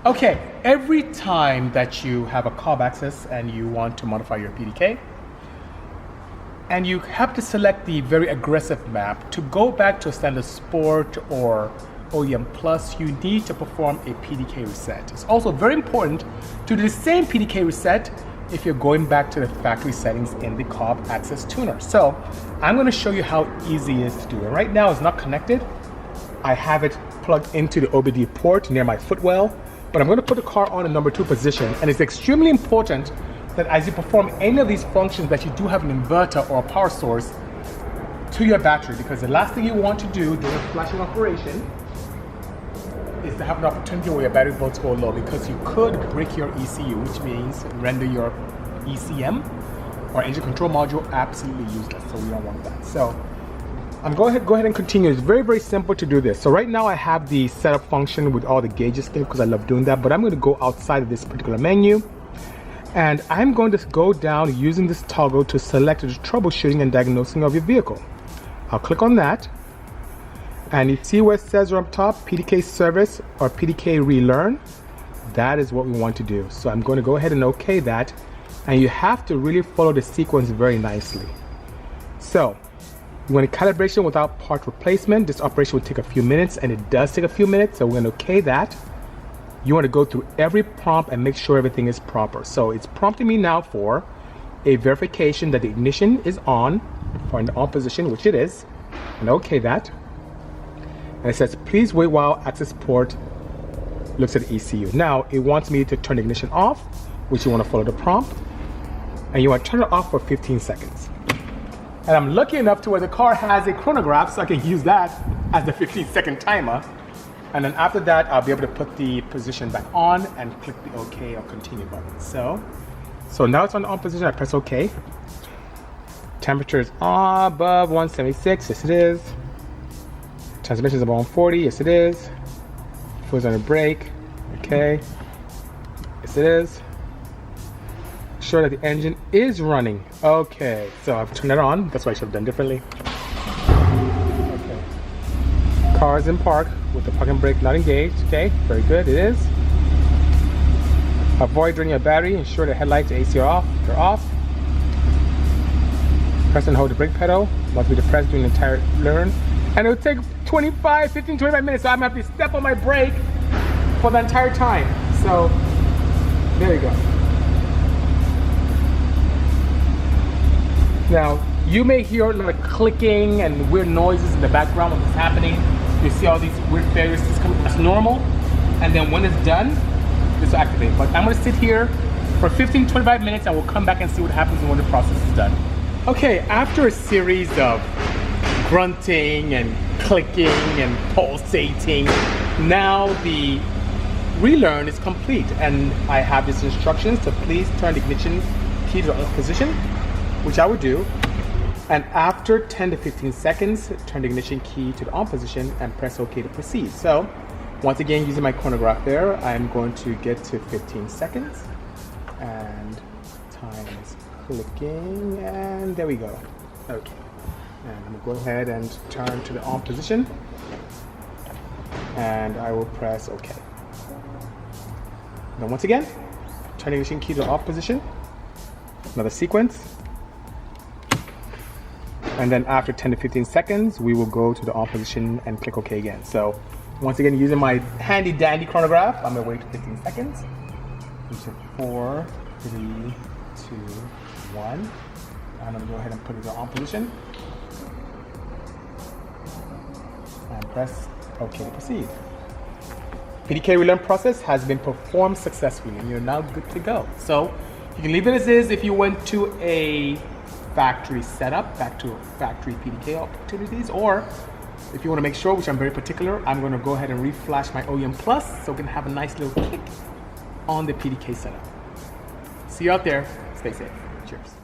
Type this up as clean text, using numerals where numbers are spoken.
Okay, every time that you have a Cobb Access and you want to modify your PDK, and you have to select the very aggressive map, to go back to a standard sport or OEM Plus, you need to perform a PDK reset. It's also very important to do the same PDK reset if you're going back to the factory settings in the Cobb Access tuner. So I'm going to show you how easy it is to do it. Right now it's not connected. I have it plugged into the OBD port near my footwell, but I'm going to put the car on a number 2 position, and it's extremely important that as you perform any of these functions that you do have an inverter or a power source to your battery, because the last thing you want to do during flashing operation is to have an opportunity where your battery volts go low, because you could break your ECU, which means render your ECM or engine control module absolutely useless. So we don't want that. So I'm go ahead and continue. It's very, very simple to do this. So right now I have the setup function with all the gauges thing because I love doing that, but I'm going to go outside of this particular menu, and I'm going to go down using this toggle to select the troubleshooting and diagnosing of your vehicle. I'll click on that, and you see where it says up top PDK service or PDK relearn. That is what we want to do. So I'm going to go ahead and OK that, and you have to really follow the sequence very nicely. So you want a calibration without part replacement. This operation will take a few minutes, and it does take a few minutes, so we're going to OK that. You want to go through every prompt and make sure everything is proper. So it's prompting me now for a verification that the ignition is on, for an on position, which it is, and OK that. And it says, please wait while Accessport looks at the ECU. Now it wants me to turn the ignition off, which you want to follow the prompt, and you want to turn it off for 15 seconds. And I'm lucky enough to where the car has a chronograph, so I can use that as the 15-second timer. And then after that, I'll be able to put the position back on and click the OK or continue button. So now it's on the on position. I press OK. Temperature is above 176. Yes, it is. Transmission is above 140. Yes, it is. Foot's on the brake. Okay. Yes, it is. Sure that the engine is running. Okay, so I've turned it on. That's what I should have done differently. Okay. Car is in park with the parking brake not engaged. Okay, very good, it is. Avoid draining your battery. Ensure the headlights and AC are off. They're off. Press and hold the brake pedal. Must be depressed during the entire learn. And it will take 15, 25 minutes, so I'm gonna have to step on my brake for the entire time. So, there you go. Now, you may hear a lot of clicking and weird noises in the background when it's happening. You see all these weird failures coming. That's normal. And then when it's done, this will activate. But I'm going to sit here for 15, 25 minutes, and we'll come back and see what happens when the process is done. Okay, after a series of grunting and clicking and pulsating, now the relearn is complete. And I have these instructions to please turn the ignition key to the on position, which I would do, and after 10 to 15 seconds, turn the ignition key to the on position and press OK to proceed. So, once again, using my chronograph there, I'm going to get to 15 seconds, and time is clicking, and there we go. Okay, and I'm going to go ahead and turn to the on position, and I will press OK. Then once again, turn the ignition key to the off position, another sequence. And then after 10 to 15 seconds, we will go to the on position and click OK again. So once again, using my handy dandy chronograph, I'm gonna wait 15 seconds. Which is 4, 3, 2, 1. And I'm gonna go ahead and put it in the on position. And press OK to proceed. PDK relearn process has been performed successfully, and you're now good to go. So you can leave it as is if you went to a factory setup, back to factory PDK opportunities, or if you want to make sure, which I'm very particular, I'm going to go ahead and reflash my OEM Plus so we can have a nice little kick on the PDK setup. See you out there. Stay safe. Cheers.